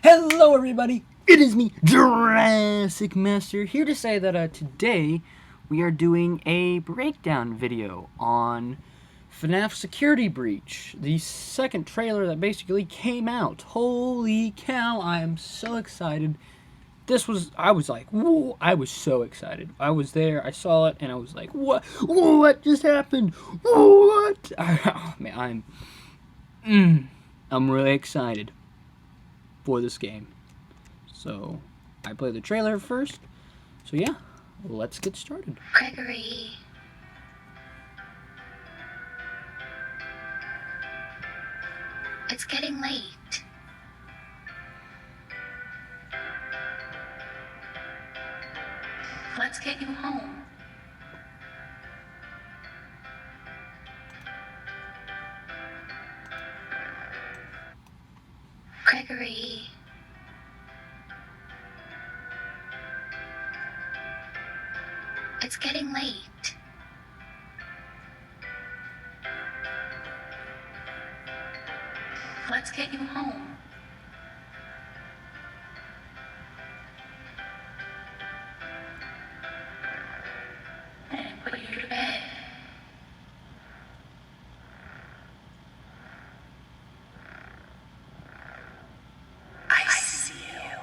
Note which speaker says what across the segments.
Speaker 1: Hello everybody, it is me, Jurassic Master, here to say that today we are doing a breakdown video on FNAF Security Breach, the second trailer that basically came out. Holy cow, I am so excited. I was like, whoa, I was so excited. I was there, I saw it, and I was like, what? Whoa, what just happened? What? Oh, man, I'm really excited for this game. So, I played the trailer first. So yeah, let's get started.
Speaker 2: Gregory. It's getting late. Let's get you home. Gregory. It's getting late. Let's get you home. And put you to bed. I see you.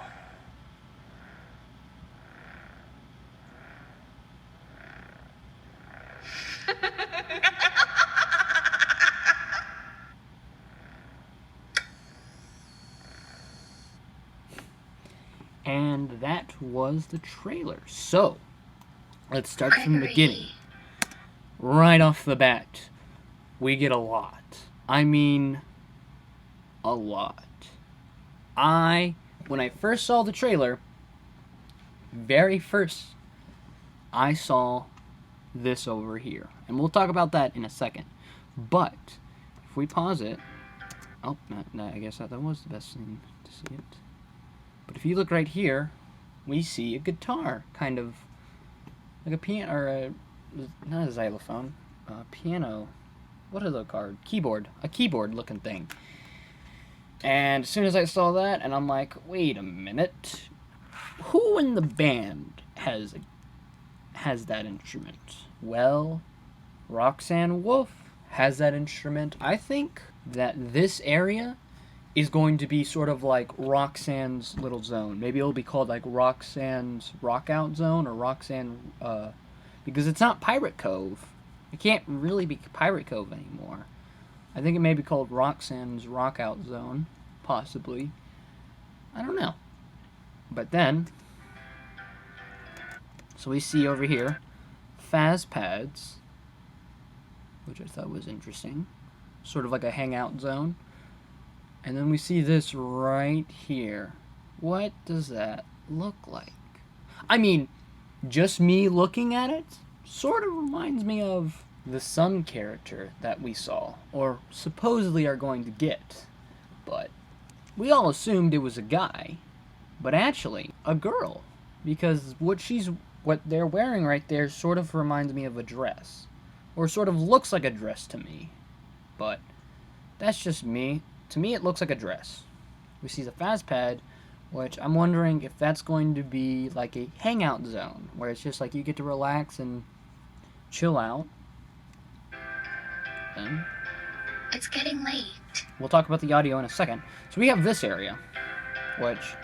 Speaker 1: And that was the trailer. So, let's start from the beginning. Right off the bat, we get a lot. I mean, a lot. When I first saw the trailer, very first, I saw this over here. And we'll talk about that in a second. But, if we pause it, oh, no, I guess that was the best thing to see it. But if you look right here, we see a guitar, kind of like a piano, or not a xylophone, piano. What are those called? Keyboard, a keyboard-looking thing. And as soon as I saw that, and I'm like, wait a minute, who in the band has that instrument? Well, Roxanne Wolf has that instrument. I think that this area is going to be sort of like Roxanne's little zone. Maybe it'll be called like Roxanne's Rockout Zone, or Roxanne, because it's not Pirate Cove. It can't really be Pirate Cove anymore. I think it may be called Roxanne's Rockout Zone, possibly. I don't know. But then, so we see over here, Faz Pads, which I thought was interesting. Sort of like a hangout zone. And then we see this right here. What does that look like? I mean, just me looking at it sort of reminds me of the Sun character that we saw, or supposedly are going to get. But we all assumed it was a guy, but actually a girl, because what they're wearing right there sort of reminds me of a dress, or sort of looks like a dress to me. But that's just me. To me, it looks like a dress. We see the Faz Pad, which I'm wondering if that's going to be like a hangout zone, where it's just like you get to relax and chill out. Then
Speaker 2: It's getting late.
Speaker 1: we'll talk about the audio in a second. So we have this area, which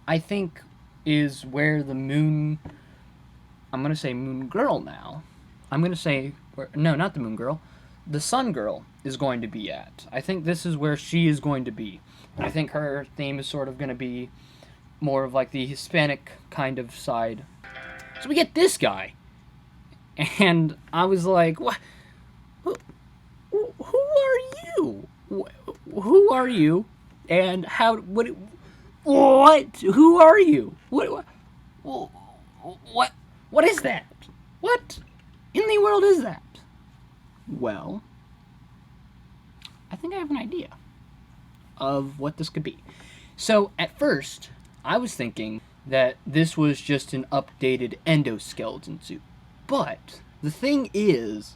Speaker 1: I think is where the Moon... I'm going to say Moon Girl now. I'm going to say... No, not the Moon Girl. The Sun Girl is going to be at. I think this is where she is going to be. I think her theme is sort of going to be more of like the Hispanic kind of side. So we get this guy. And I was like, what? Who are you? Who are you? And how, what, who are you? What is that? What in the world is that? Well, I think I have an idea of what this could be. So, at first, I was thinking that this was just an updated endoskeleton suit. But, the thing is,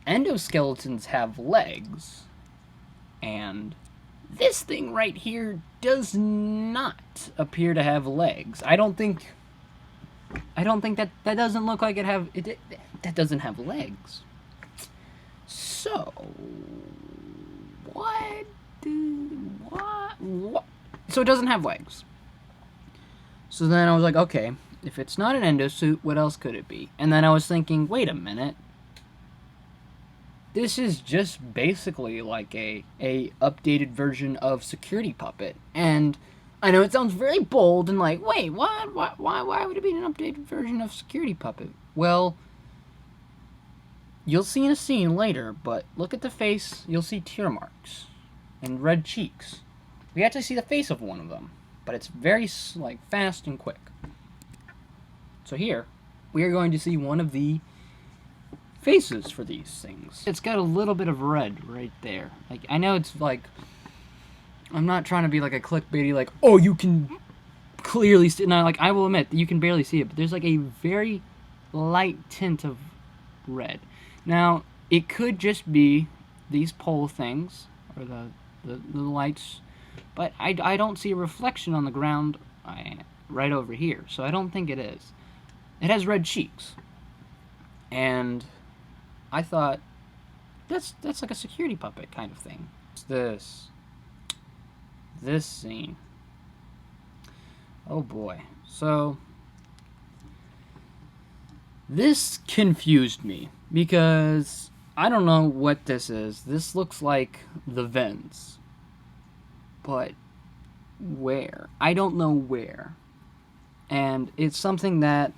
Speaker 1: endoskeletons have legs, and this thing right here does not appear to have legs. I don't think that doesn't look like that doesn't have legs. So what? What? So it doesn't have legs. So then I was like, okay, if it's not an endosuit, what else could it be? And then I was thinking, wait a minute. This is just basically like a updated version of Security Puppet. And I know it sounds very bold and like, wait, what? Why would it be an updated version of Security Puppet? Well, you'll see in a scene later, but look at the face. You'll see tear marks and red cheeks. We actually see the face of one of them, but it's very like fast and quick. So here, we are going to see one of the faces for these things. It's got a little bit of red right there. Like, I know it's like, I'm not trying to be like a clickbaity, like, oh, you can clearly see. No, like, I will admit that you can barely see it, but there's like a very light tint of red. Now, it could just be these pole things, or the lights, but I don't see a reflection on the ground right over here, so I don't think it is. It has red cheeks, and I thought that's like a security puppet kind of thing. It's this scene. Oh boy. So this confused me because I don't know what this is. This looks like the vents. But where? I don't know where. And it's something that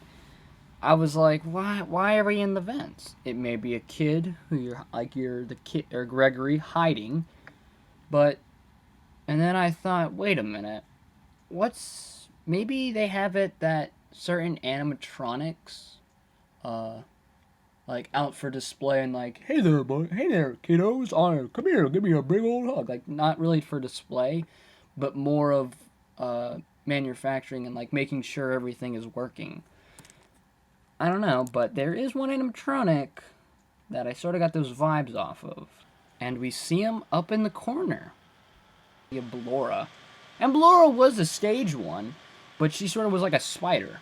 Speaker 1: I was like, why are we in the vents? It may be a kid who you're the kid or Gregory hiding, but and then I thought, wait a minute. Maybe they have it that certain animatronics like out for display and like, hey there boy, hey there kiddos, come here, give me a big old hug. Like, not really for display, but more of manufacturing and like making sure everything is working. I don't know, but there is one animatronic that I sort of got those vibes off of. And we see him up in the corner. We have Blora. And Blora was a stage one, but she sort of was like a spider.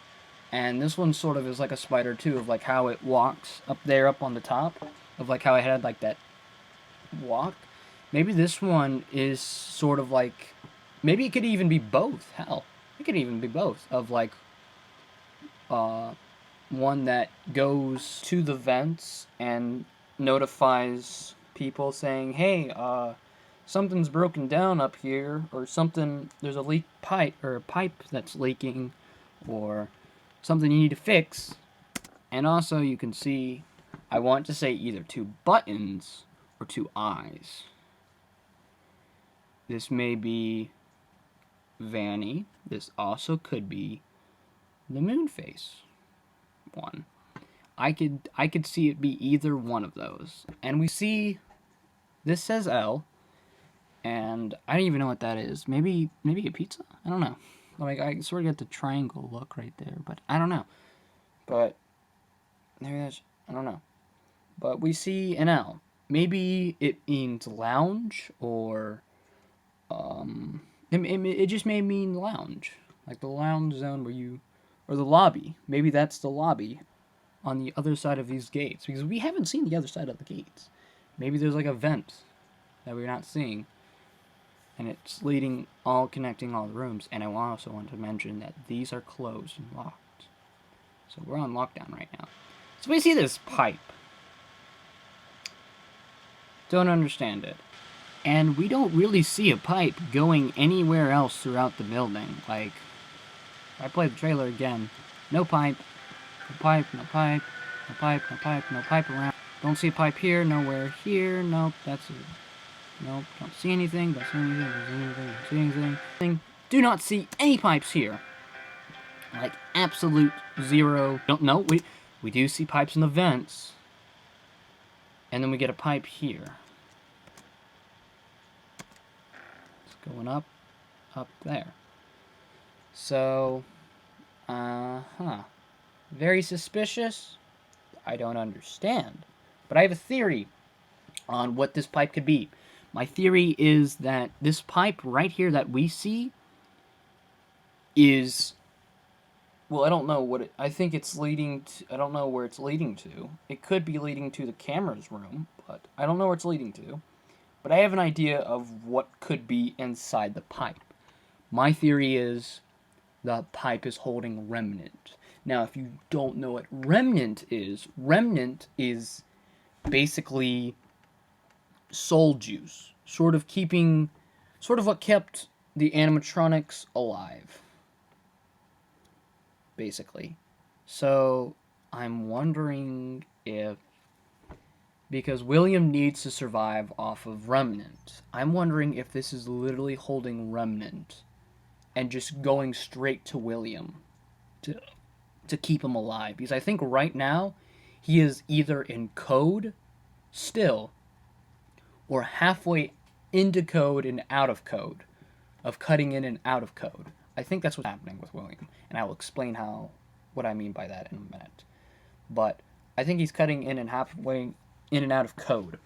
Speaker 1: And this one sort of is like a spider too, of like how it walks up there up on the top. Of like how it had like that walk. Maybe this one is sort of like, maybe it could even be both. Hell, it could even be both. Of like, one that goes to the vents and notifies people saying, hey, something's broken down up here, or something, there's a leak pipe, or a pipe that's leaking, or something you need to fix. And also you can see, I want to say either 2 buttons or 2 eyes. This may be Vanny. This also could be the moon face one. I could see it be either one of those. And we see, this says L, and I don't even know what that is. Maybe a pizza? I don't know. Like, I sort of get the triangle look right there, but I don't know. But maybe that's, I don't know. But we see an L. Maybe it means lounge, or it just may mean lounge, like the lounge zone where you, or the lobby. Maybe that's the lobby on the other side of these gates, because we haven't seen the other side of the gates. Maybe there's like a vent that we're not seeing, and it's connecting all the rooms. And I also want to mention that these are closed and locked. So we're on lockdown right now. So we see this pipe. Don't understand it. And we don't really see a pipe going anywhere else throughout the building. Like, I play the trailer again. No pipe. No pipe, no pipe. No pipe, no pipe, no pipe around. Don't see a pipe here, nowhere here. Nope, that's it. Nope, don't see anything, don't see anything, don't see anything, don't see anything. Do not see any pipes here. Like, absolute zero. Don't know. We do see pipes in the vents. And then we get a pipe here. It's going up there. So, very suspicious. I don't understand. But I have a theory on what this pipe could be. My theory is that this pipe right here that we see is, well, I don't know what it, I think it's leading to, I don't know where it's leading to. It could be leading to the camera's room, but I don't know where it's leading to. But I have an idea of what could be inside the pipe. My theory is the pipe is holding remnant. Now, if you don't know what remnant is basically soul juice, sort of what kept the animatronics alive, basically. So, I'm wondering if, because William needs to survive off of remnant, I'm wondering if this is literally holding remnant and just going straight to William to keep him alive. Because I think right now he is either in code still or halfway into code and out of code, of cutting in and out of code. I think that's what's happening with William, and I will explain what I mean by that in a minute. But I think he's cutting in and halfway in and out of code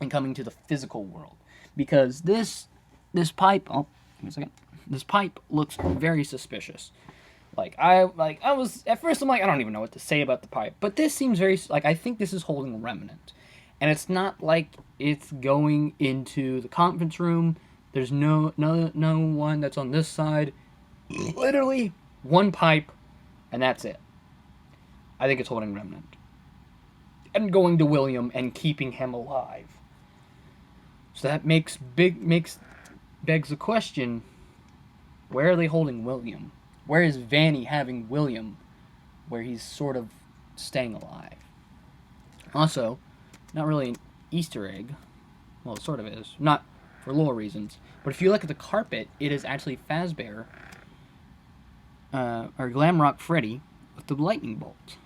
Speaker 1: and coming to the physical world, because this pipe, oh, give me a second. This pipe looks very suspicious. I was at first, I'm like, I don't even know what to say about the pipe, but this seems very, like, I think this is holding remnant, and it's not like it's going into the conference room. There's no one that's on this side. Literally one pipe, and that's it. I think it's holding remnant and going to William and keeping him alive. So that begs the question: where are they holding William? Where is Vanny having William, where he's sort of staying alive? Also, not really an Easter egg. Well, it sort of is. Not for lore reasons. But if you look at the carpet, it is actually Fazbear, or Glamrock Freddy, with the lightning bolt,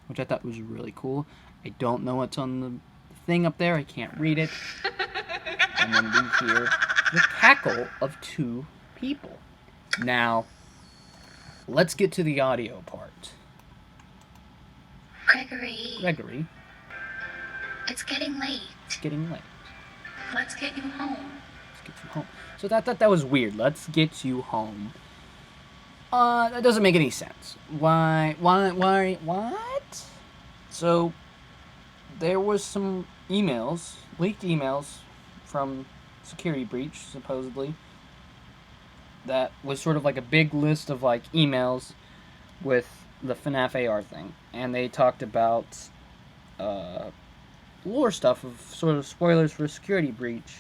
Speaker 1: which I thought was really cool. I don't know what's on the thing up there. I can't read it. And then we hear the cackle of two people. Now, let's get to the audio part.
Speaker 2: Gregory. It's getting late.
Speaker 1: It's getting late.
Speaker 2: Let's get you home.
Speaker 1: Let's get you home. So that was weird. Let's get you home. That doesn't make any sense. Why, what? So, there was some emails, leaked emails from Security Breach, supposedly, that was sort of like a big list of, like, emails with the FNAF AR thing. And they talked about, lore stuff of sort of spoilers for Security Breach.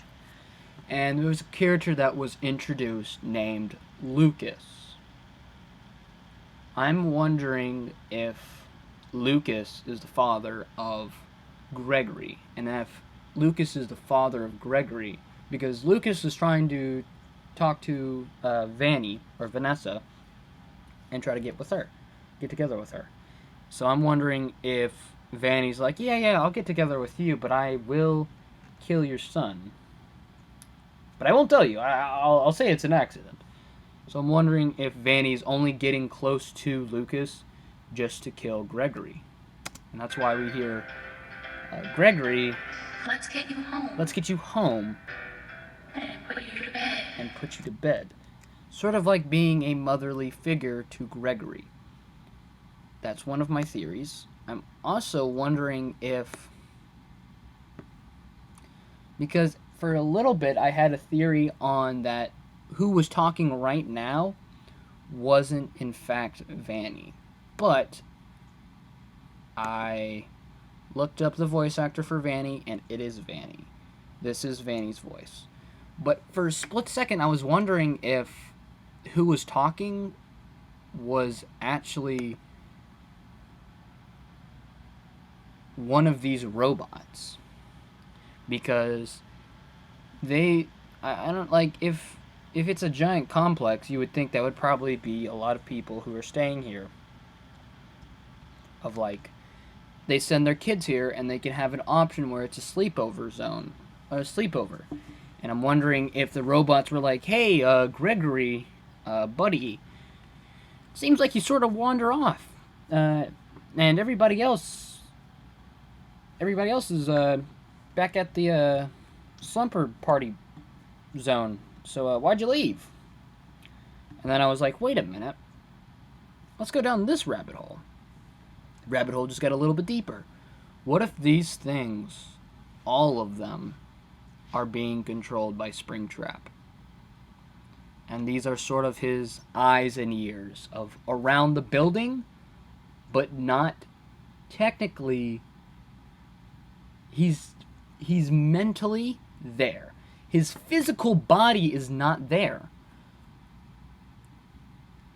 Speaker 1: And there was a character that was introduced named Lucas. I'm wondering if Lucas is the father of Gregory, and if Lucas is the father of Gregory, because Lucas is trying to talk to Vanny, or Vanessa, and try to get together with her. So I'm wondering if Vanny's like, yeah, I'll get together with you, but I will kill your son. But I won't tell you. I'll say it's an accident. So I'm wondering if Vanny's only getting close to Lucas just to kill Gregory. And that's why we hear Gregory,
Speaker 2: let's get you home.
Speaker 1: Let's get you home.
Speaker 2: And put you to bed.
Speaker 1: And put you to bed. Sort of like being a motherly figure to Gregory. That's one of my theories. I'm also wondering if, because for a little bit I had a theory on that who was talking right now wasn't in fact Vanny. But I looked up the voice actor for Vanny, and it is Vanny. This is Vanny's voice. But for a split second I was wondering if who was talking was actually one of these robots. Because I don't, like, if it's a giant complex, you would think that would probably be a lot of people who are staying here. Of, like, they send their kids here and they can have an option where it's a sleepover zone. Or a sleepover. And I'm wondering if the robots were like, hey, Gregory, buddy, seems like you sort of wander off. And everybody else is back at the slumber party zone. So why'd you leave? And then I was like, wait a minute. Let's go down this rabbit hole. The rabbit hole just got a little bit deeper. What if these things, all of them, are being controlled by Springtrap? And these are sort of his eyes and ears of around the building, but not technically. He's mentally there. His physical body is not there.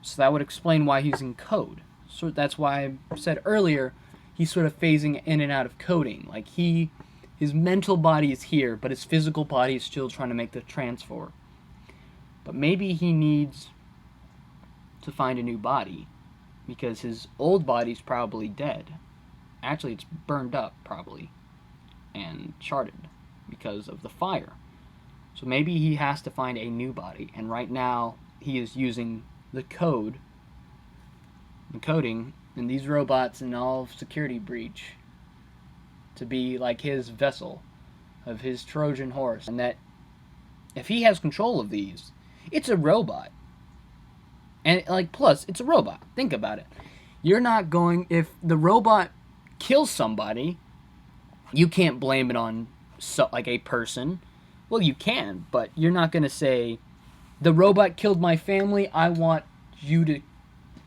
Speaker 1: So that would explain why he's in code. So that's why I said earlier, he's sort of phasing in and out of coding. Like his mental body is here, but his physical body is still trying to make the transfer. But maybe he needs to find a new body, because his old body's probably dead. Actually, it's burned up, probably, and charted because of the fire. So maybe he has to find a new body, and right now he is using the code, the coding in these robots and all of Security Breach to be like his vessel of his Trojan horse, and that if he has control of these, it's a robot. And like, plus, it's a robot. Think about it. You're not going, if the robot kills somebody, you can't blame it on like a person. Well, you can, but you're not going to say, the robot killed my family, I want you to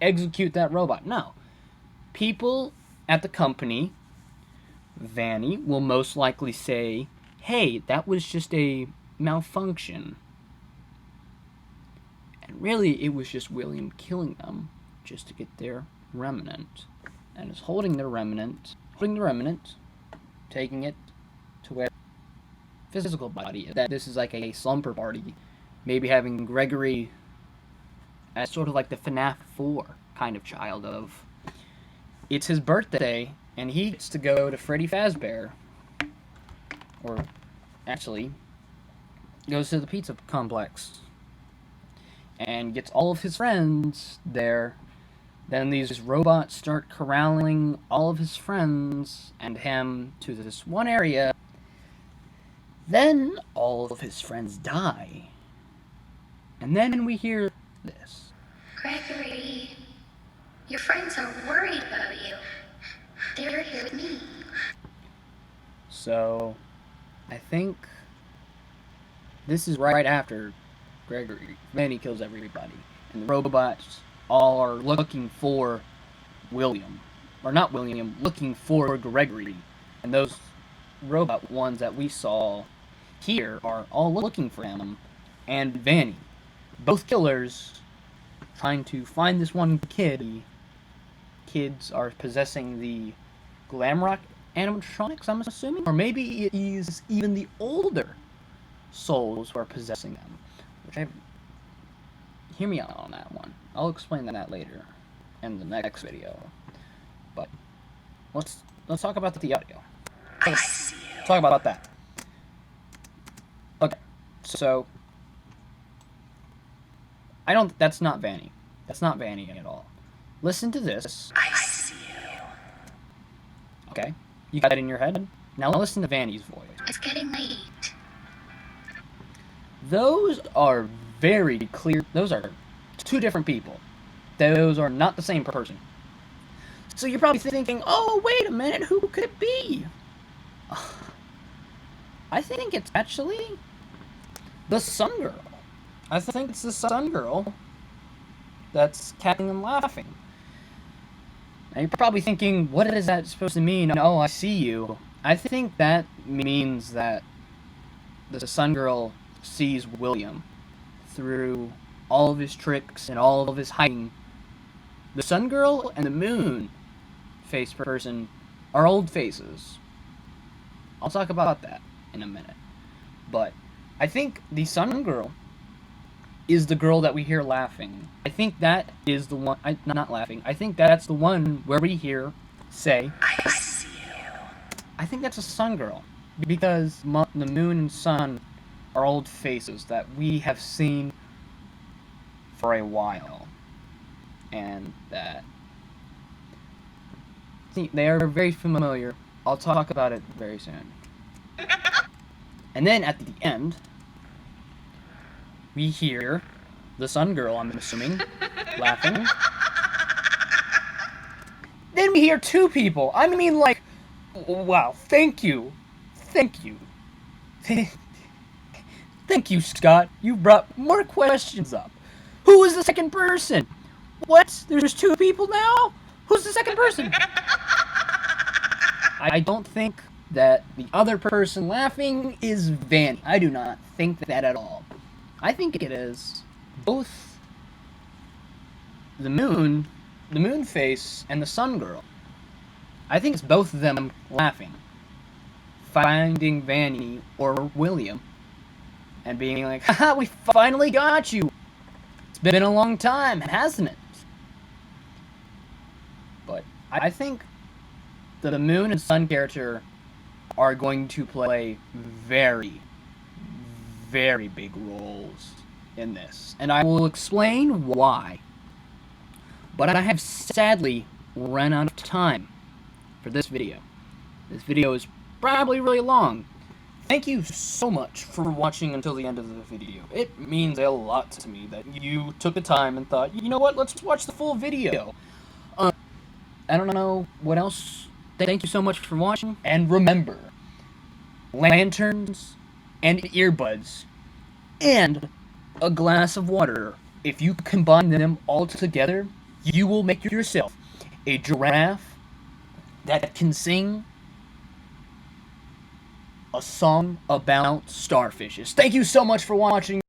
Speaker 1: execute that robot. No. People at the company, Vanny, will most likely say, hey, that was just a malfunction. And really, it was just William killing them just to get their remnant. And is holding the remnant, taking it to where physical body is. That this is like a slumber party. Maybe having Gregory as sort of like the FNAF 4 kind of child of, it's his birthday, and he gets to go to Freddy Fazbear. Or, actually, goes to the pizza complex. And gets all of his friends there. Then these robots start corralling all of his friends and him to this one area. Then all of his friends die. And then we hear this.
Speaker 2: Gregory, your friends are worried about you. They're here with me.
Speaker 1: So, I think this is right after Vanny kills everybody. And the robots all are looking for William. Or not William, looking for Gregory. And those robot ones that we saw here are all looking for him and Vanny. Both killers trying to find this one kid. Kids are possessing the Glamrock animatronics, I'm assuming? Or maybe it is even the older souls who are possessing them. Hear me out on that one. I'll explain that later in the next video. But let's talk about the audio. Let's talk about that. Okay, so that's not Vanny. That's not Vanny at all. Listen to this.
Speaker 2: I see you.
Speaker 1: Okay, you got that in your head? Now listen to Vanny's voice.
Speaker 2: It's getting late.
Speaker 1: Those are very clear. Those are two different people. Those are not the same person. So you're probably thinking, oh, wait a minute, who could it be? I think it's actually the Sun Girl. I think it's the Sun Girl that's cackling and laughing. Now you're probably thinking, what is that supposed to mean? Oh, I see you. I think that means that the Sun Girl sees William through all of his tricks and all of his hiding. The Sun Girl and the Moon face person are old faces. I'll talk about that in a minute. But I think the Sun Girl is the girl that we hear laughing. I think that is the one, not laughing, I think that's the one where we hear say,
Speaker 2: I see you.
Speaker 1: I think that's a Sun Girl. Because the Moon and Sun are old faces that we have seen for a while. And that they are very familiar. I'll talk about it very soon. And then at the end, we hear the sun girl, I'm assuming, laughing. Then we hear two people. I mean, like, wow, thank you. Thank you. Thank you, Scott. You brought more questions up. Who is the second person? What? There's two people now? Who's the second person? I don't think that the other person laughing is Vanny. I do not think that at all. I think it is both the moon face, and the sun girl. I think it's both of them laughing, finding Vanny or William, and being like, haha, we finally got you! It's been a long time, hasn't it? But I think the moon and sun character are going to play very, very big roles in this. And I will explain why. But I have sadly run out of time for this video. This video is probably really long. Thank you so much for watching until the end of the video. It means a lot to me that you took the time and thought, you know what, let's watch the full video. I don't know what else. Thank you so much for watching. And remember, lanterns and earbuds and a glass of water, if you combine them all together, you will make yourself a giraffe that can sing a song about starfishes. Thank you so much for watching.